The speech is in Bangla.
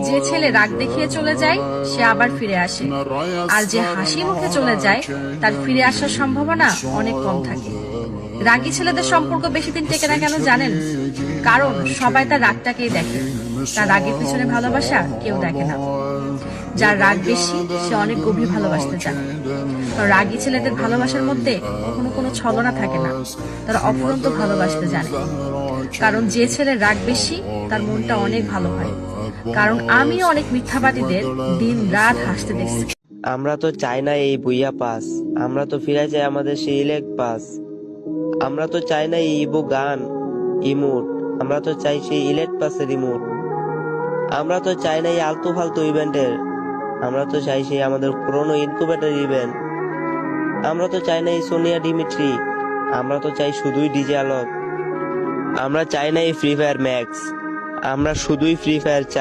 যে ছেলে রাগ দেখিয়ে চলে যায় সে আবার ফিরে আসে, আর যে হাসি মুখে চলে যায় তার ফিরে আসার সম্ভাবনা অনেক কম থাকে। রাগী ছেলেদের সম্পর্ক বেশি দিন টেকে না কেন জানেন? কারণ সবাই তার রাগটাকেই দেখে, তার রাগের পিছনে ভালোবাসা কেউ দেখে না। যার রাগ বেশি সে অনেক গভীর ভালোবাসতে জানে। কারণ রাগী ছেলেদের ভালোবাসার মধ্যে কখনো কোনো ছলনা থাকে না, তারা অফুরন্ত ভালোবাসতে জানে। কারণ যে ছেলের রাগ বেশি তার মনটা অনেক ভালো হয়। কারণ আমিও অনেক মিথ্যাবাদীদের দিন রাত হাসতে দেখছি। আমরা তো চাই না এই বুইয়া পাস, আমরা তো ফিরে চাই আমাদের সেই ইলেক্ট পাস। আমরা তো চাই না এই ইবো গান ইমোট, আমরা তো চাই সেই ইলেক্ট পাসের রিমোট। আমরা তো চাই না এই আলতু ফালতু ইভেন্টের, আমরা তো চাই সেই আমাদের পুরনো ইনকুবেটর ইভেন্ট। আমরা তো চাই না এই সোনিয়া ডিমিট্রি, আমরা তো চাই শুধুই ডিজে আলোক। আমরা চাই না এই ফ্রি ফায়ার ম্যাক্স, আমরা শুধুই ফ্রি ফায়ার চাই।